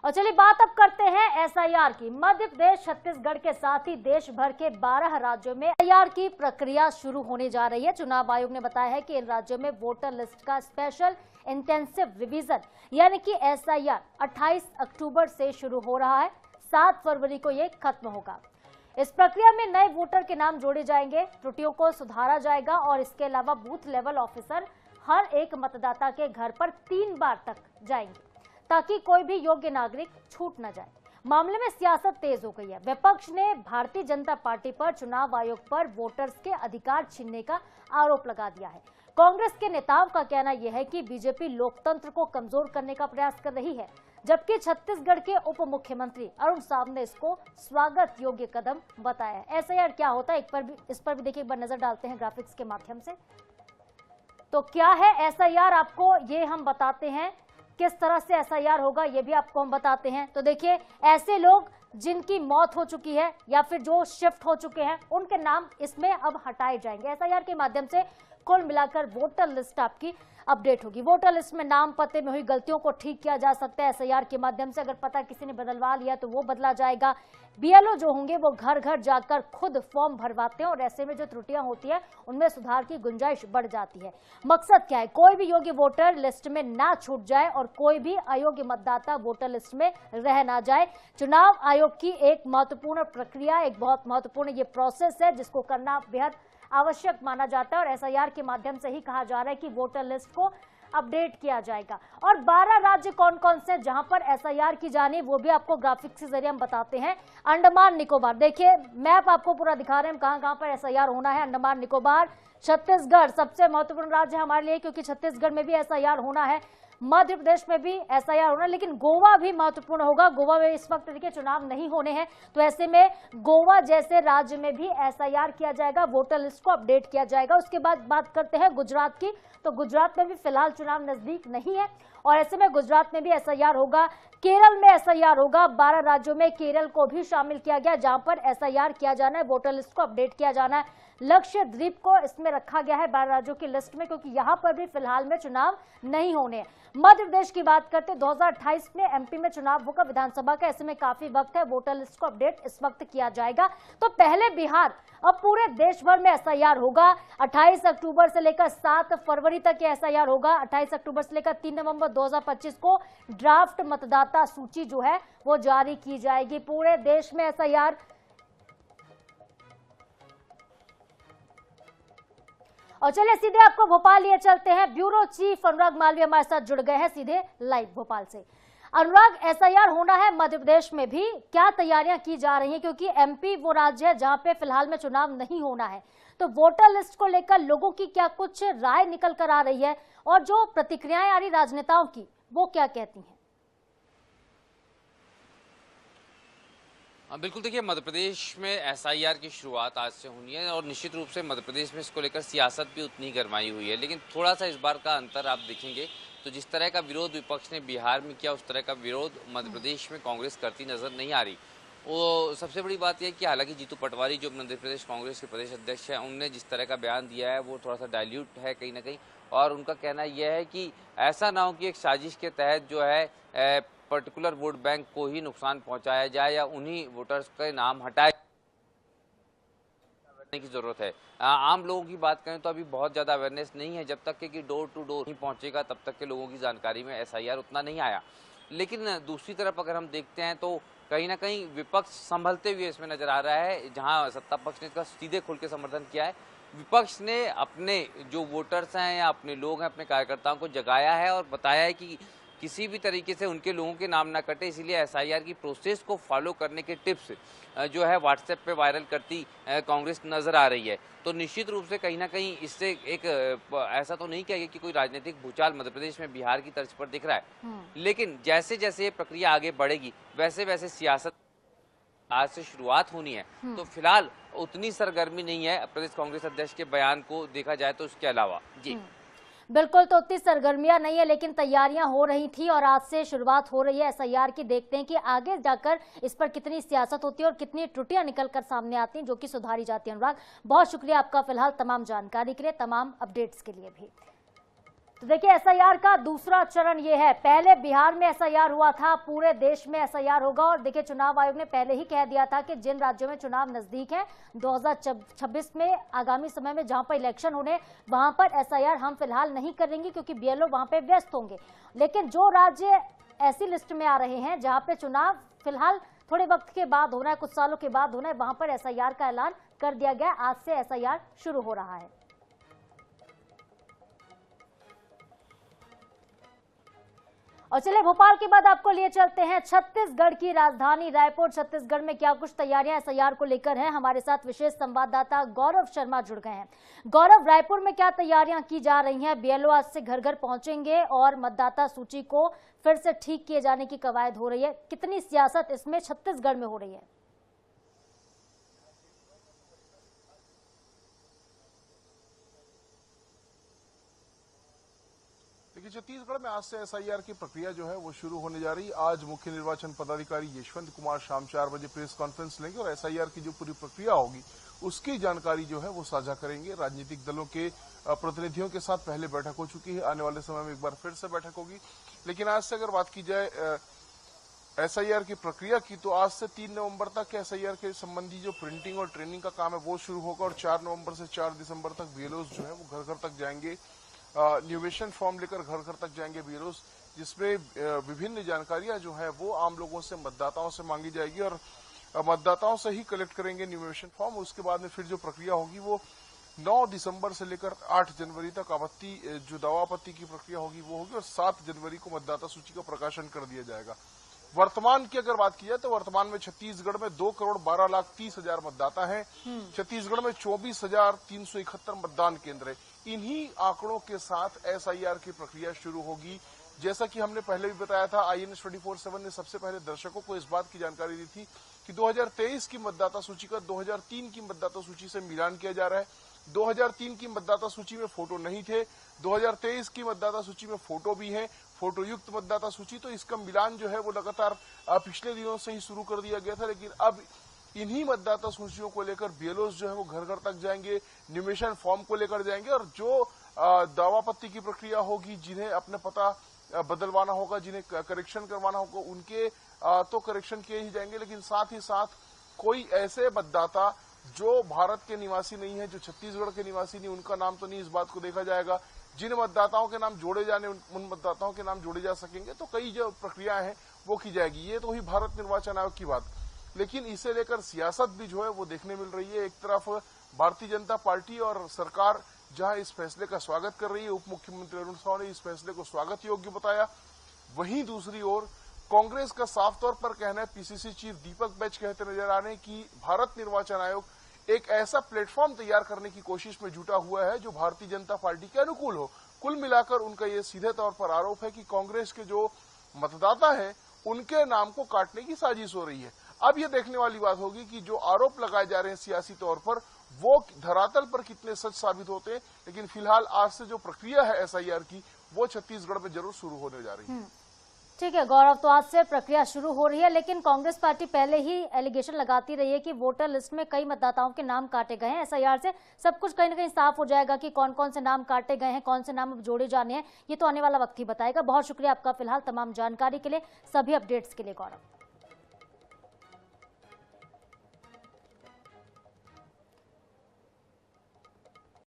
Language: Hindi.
और चलिए बात अब करते हैं एसआईआर की। मध्य प्रदेश, छत्तीसगढ़ के साथ ही देश भर के 12 राज्यों में एसआईआर की प्रक्रिया शुरू होने जा रही है। चुनाव आयोग ने बताया है कि इन राज्यों में वोटर लिस्ट का स्पेशल इंटेंसिव रिवीजन यानी कि एसआईआर 28 अक्टूबर से शुरू हो रहा है। 7 फरवरी को ये खत्म होगा। इस प्रक्रिया में नए वोटर के नाम जोड़े जाएंगे, त्रुटियों को सुधारा जाएगा और इसके अलावा बूथ लेवल ऑफिसर हर एक मतदाता के घर पर 3 बार तक जाएंगे ताकि कोई भी योग्य नागरिक छूट न जाए। मामले में सियासत तेज हो गई है। विपक्ष ने भारतीय जनता पार्टी पर चुनाव आयोग पर वोटर्स के अधिकार छीनने का आरोप लगा दिया है। कांग्रेस के नेताओं का कहना यह है कि बीजेपी लोकतंत्र को कमजोर करने का प्रयास कर रही है, जबकि छत्तीसगढ़ के उप मुख्यमंत्री अरुण साव ने इसको स्वागत योग्य कदम बताया है। एसआईआर क्या होता है इस पर भी देखिए एक बार नजर डालते हैं ग्राफिक्स के माध्यम से। तो क्या है एसआईआर, आपको ये हम बताते हैं। किस तरह से एसआईआर होगा ये भी आपको हम बताते हैं। तो देखिए, ऐसे लोग जिनकी मौत हो चुकी है या फिर जो शिफ्ट हो चुके हैं उनके नाम इसमें अब हटाए जाएंगे। एसआईआर के माध्यम से कुल मिलाकर वोटर लिस्ट आपकी अपडेट होगी। वोटर लिस्ट में नाम पते में हुई गलतियों को ठीक किया जा सकता है एसआईआर के माध्यम से। अगर पता किसी ने बदलवा लिया तो वो बदला जाएगा। बीएलओ जो होंगे वो घर घर जाकर खुद फॉर्म भरवाते हैं और ऐसे में जो त्रुटियां होती है उनमें सुधार की गुंजाइश बढ़ जाती है। मकसद क्या है? कोई भी योग्य वोटर लिस्ट में ना छूट जाए और कोई भी अयोग्य मतदाता वोटर लिस्ट में रह ना जाए। चुनाव आयोग की एक महत्वपूर्ण प्रक्रिया, एक बहुत महत्वपूर्ण ये प्रोसेस है जिसको करना बेहद आवश्यक माना जाता है और एसआईआर के माध्यम से ही कहा जा रहा है कि वोटर लिस्ट को अपडेट किया जाएगा। और 12 राज्य कौन कौन से जहां पर एसआईआर की जानी वो भी आपको ग्राफिक्स के जरिए हम बताते हैं। अंडमान निकोबार, देखिए मैप आपको पूरा दिखा रहे हैं कहां पर एसआईआर होना है। अंडमान निकोबार, छत्तीसगढ़ सबसे महत्वपूर्ण राज्य हमारे लिए क्योंकि छत्तीसगढ़ में भी एसआईआर होना है। मध्य प्रदेश में भी एसआईआर होना है, लेकिन गोवा भी महत्वपूर्ण होगा। गोवा में इस वक्त देखिए चुनाव नहीं होने हैं, तो ऐसे में गोवा जैसे राज्य में भी एसआईआर किया जाएगा, वोटर लिस्ट को अपडेट किया जाएगा। उसके बाद बात करते हैं गुजरात की, तो गुजरात में भी फिलहाल चुनाव नजदीक नहीं है और ऐसे में गुजरात में भी एसआईआर होगा। केरल में एसआईआर होगा। 12 राज्यों में केरल को भी शामिल किया गया जहां पर एसआईआर किया जाना है, वोटर लिस्ट को अपडेट किया जाना है। लक्षद्वीप को इसमें रखा गया है 12 राज्यों की लिस्ट में क्योंकि यहां पर भी फिलहाल में चुनाव नहीं होने हैं। मध्य प्रदेश की बात करते 2028 में एमपी में चुनाव होगा विधानसभा का, ऐसे में काफी वक्त है। वोटर लिस्ट को अपडेट इस वक्त किया जाएगा। तो पहले बिहार, अब पूरे देश भर में एसआईआर होगा। 28 अक्टूबर से लेकर 7 फरवरी तक एसआईआर होगा। 28 अक्टूबर से लेकर 3 नवंबर 2025 को ड्राफ्ट मतदाता सूची जो है वो जारी की जाएगी। पूरे देश में एसआईआर। और चलिए सीधे आपको भोपाल लिए चलते हैं। ब्यूरो चीफ अनुराग मालवीय हमारे साथ जुड़ गए हैं सीधे लाइव भोपाल से। अनुराग, एसआईआर होना है मध्य प्रदेश में भी, क्या तैयारियां की जा रही हैं? क्योंकि एमपी वो राज्य है जहां पे फिलहाल में चुनाव नहीं होना है, तो वोटर लिस्ट को लेकर लोगों की क्या कुछ राय निकल कर आ रही है और जो प्रतिक्रियाएं आ रही राजनेताओं की वो क्या कहती हैं? बिल्कुल, देखिए मध्य प्रदेश में एसआईआर की शुरुआत आज से होनी है और निश्चित रूप से मध्य प्रदेश में इसको लेकर सियासत भी उतनी गरमाई हुई है। लेकिन थोड़ा सा इस बार का अंतर आप देखेंगे तो जिस तरह का विरोध विपक्ष ने बिहार में किया उस तरह का विरोध मध्य प्रदेश में कांग्रेस करती नजर नहीं आ रही। वो सबसे बड़ी बात यह है कि हालांकि जीतू पटवारी जो मध्य प्रदेश कांग्रेस के प्रदेश अध्यक्ष हैं उनने जिस तरह का बयान दिया है वो थोड़ा सा डाइल्यूट है कहीं ना कहीं, और उनका कहना यह है कि ऐसा ना हो कि एक साजिश के तहत जो है पर्टिकुलर वोट बैंक को ही नुकसान पहुंचाया जाए या उन्हीं वोटर्स के नाम हटाए की जरूरत है। आम लोगों की बात करें तो अभी बहुत ज्यादा अवेयरनेस नहीं है। जब तक कि डोर टू डोर नहीं पहुंचेगा तब तक के लोगों की जानकारी में एसआईआर उतना नहीं आया। लेकिन दूसरी तरफ अगर हम देखते हैं तो कहीं ना कहीं विपक्ष संभलते हुए इसमें नजर आ रहा है। जहां सत्ता पक्ष ने इसका सीधे खुल के समर्थन किया है, विपक्ष ने अपने जो वोटर्स हैं या अपने लोग हैं, अपने कार्यकर्ताओं को जगाया है और बताया है कि किसी भी तरीके से उनके लोगों के नाम ना कटे, इसलिए एसआईआर की प्रोसेस को फॉलो करने के टिप्स जो है व्हाट्सएप पे वायरल करती कांग्रेस नजर आ रही है। तो निश्चित रूप से कहीं ना कहीं इससे एक ऐसा तो नहीं कहेगा कि कोई राजनीतिक भूचाल मध्य प्रदेश में बिहार की तर्ज पर दिख रहा है, लेकिन जैसे जैसे ये प्रक्रिया आगे बढ़ेगी वैसे वैसे सियासत आज से शुरुआत होनी है। तो फिलहाल उतनी सरगर्मी नहीं है प्रदेश कांग्रेस अध्यक्ष के बयान को देखा जाए तो उसके अलावा। जी बिल्कुल, तो उतनी सरगर्मियां नहीं है लेकिन तैयारियां हो रही थी और आज से शुरुआत हो रही है एसआईआर की। देखते हैं कि आगे जाकर इस पर कितनी सियासत होती है और कितनी त्रुटियां निकलकर सामने आती हैं जो कि सुधारी जाती है। अनुराग, बहुत शुक्रिया आपका फिलहाल तमाम जानकारी के लिए, तमाम अपडेट्स के लिए भी। तो देखिए एसआईआर का दूसरा चरण ये है। पहले बिहार में एसआईआर हुआ था, पूरे देश में एसआईआर होगा। और देखिए चुनाव आयोग ने पहले ही कह दिया था कि जिन राज्यों में चुनाव नजदीक है 2026 में, आगामी समय में जहां पर इलेक्शन होने, वहां पर एसआईआर हम फिलहाल नहीं करेंगे क्योंकि बीएलओ वहां पे व्यस्त होंगे। लेकिन जो राज्य ऐसी लिस्ट में आ रहे हैं जहां पे चुनाव फिलहाल थोड़े वक्त के बाद होना है, कुछ सालों के बाद होना है, वहां पर एसआईआर का ऐलान कर दिया गया। आज से एसआईआर शुरू हो रहा है। और चलिए भोपाल के बाद आपको लिए चलते हैं छत्तीसगढ़ की राजधानी रायपुर। छत्तीसगढ़ में क्या कुछ तैयारियां एसआईआर को लेकर हैं, हमारे साथ विशेष संवाददाता गौरव शर्मा जुड़ गए हैं। गौरव, रायपुर में क्या तैयारियां की जा रही हैं? बीएलओ आज से घर घर पहुंचेंगे और मतदाता सूची को फिर से ठीक किए जाने की कवायद हो रही है। कितनी सियासत इसमें छत्तीसगढ़ में हो रही है? देखिए, छत्तीसगढ़ में आज से एसआईआर की प्रक्रिया जो है वो शुरू होने जा रही है। आज मुख्य निर्वाचन पदाधिकारी यशवंत कुमार शाम 4 बजे प्रेस कॉन्फ्रेंस लेंगे और एसआईआर की जो पूरी प्रक्रिया होगी उसकी जानकारी जो है वो साझा करेंगे। राजनीतिक दलों के प्रतिनिधियों के साथ पहले बैठक हो चुकी है, आने वाले समय में एक बार फिर से बैठक होगी। लेकिन आज से अगर बात की जाए एसआईआर की प्रक्रिया की, तो आज से 3 नवंबर तक एसआईआर के संबंधी जो प्रिंटिंग और ट्रेनिंग का काम है वो शुरू होगा और 4 नवंबर से 4 दिसंबर तक बीएलओज जो है वो घर घर तक जाएंगे। निवेशन फॉर्म लेकर घर घर तक जाएंगे बीएलओज, जिसमें विभिन्न जानकारियां जो है वो आम लोगों से, मतदाताओं से मांगी जाएगी और मतदाताओं से ही कलेक्ट करेंगे निवेशन फॉर्म। उसके बाद में फिर जो प्रक्रिया होगी वो 9 दिसंबर से लेकर 8 जनवरी तक जो दावा आपत्ति की प्रक्रिया होगी वो होगी और 7 जनवरी को मतदाता सूची का प्रकाशन कर दिया जाएगा। वर्तमान की अगर बात की जाए तो वर्तमान में छत्तीसगढ़ में 2,12,30,000 मतदाता हैं। छत्तीसगढ़ में 24,371 मतदान केंद्र है। इन्हीं आंकड़ों के साथ एसआईआर की प्रक्रिया शुरू होगी। जैसा कि हमने पहले भी बताया था, INS 24/7 ने सबसे पहले दर्शकों को इस बात की जानकारी दी थी कि 2023 की मतदाता सूची का 2003 की मतदाता सूची से मिलान किया जा रहा है। 2003 की मतदाता सूची में फोटो नहीं थे, 2023 की मतदाता सूची में फोटो भी है, फोटो युक्त मतदाता सूची। तो इसका मिलान जो है वो लगातार पिछले दिनों से ही शुरू कर दिया गया था। लेकिन अब इन्हीं मतदाता सूचियों को लेकर बीएलओज जो है वो घर घर तक जाएंगे, निवेशन फॉर्म को लेकर जाएंगे और जो दावापत्ती की प्रक्रिया होगी, जिन्हें अपने पता बदलवाना होगा, जिन्हें करेक्शन करवाना होगा, उनके तो करेक्शन किए ही जाएंगे। लेकिन साथ ही साथ कोई ऐसे मतदाता जो भारत के निवासी नहीं है, जो छत्तीसगढ़ के निवासी नहीं, उनका नाम तो नहीं, इस बात को देखा जाएगा। जिन मतदाताओं के नाम जोड़े जाने, उन मतदाताओं के नाम जोड़े जा सकेंगे। तो कई जो प्रक्रियाएं हैं वो की जाएगी। ये तो हुई भारत निर्वाचन आयोग की बात। लेकिन इसे लेकर सियासत भी जो है वो देखने मिल रही है। एक तरफ भारतीय जनता पार्टी और सरकार जहां इस फैसले का स्वागत कर रही है, उप मुख्यमंत्री अरुण साव ने इस फैसले को स्वागत योग्य बताया, वहीं दूसरी ओर कांग्रेस का साफ तौर पर कहना है, पीसीसी चीफ दीपक बैज कहते नजर आ रहे हैं कि भारत निर्वाचन आयोग एक ऐसा प्लेटफॉर्म तैयार करने की कोशिश में जुटा हुआ है जो भारतीय जनता पार्टी के अनुकूल हो। कुल मिलाकर उनका ये सीधे तौर पर आरोप है कि कांग्रेस के जो मतदाता हैं उनके नाम को काटने की साजिश हो रही है। अब ये देखने वाली बात होगी कि जो आरोप लगाए जा रहे हैं सियासी तौर पर वो धरातल पर कितने सच साबित होते हैं। लेकिन फिलहाल आज से जो प्रक्रिया है एसआईआर की वो छत्तीसगढ़ में जरूर शुरू होने जा रही है। ठीक है गौरव, तो आज से प्रक्रिया शुरू हो रही है। लेकिन कांग्रेस पार्टी पहले ही एलिगेशन लगाती रही है कि वोटर लिस्ट में कई मतदाताओं के नाम काटे गए हैं। एसआईआर से सब कुछ कहीं ना कहीं साफ हो जाएगा कि कौन कौन से नाम काटे गए हैं, कौन से नाम अब जोड़े जाने हैं। ये तो आने वाला वक्त ही बताएगा। बहुत शुक्रिया आपका फिलहाल तमाम जानकारी के लिए, सभी अपडेट्स के लिए गौरव।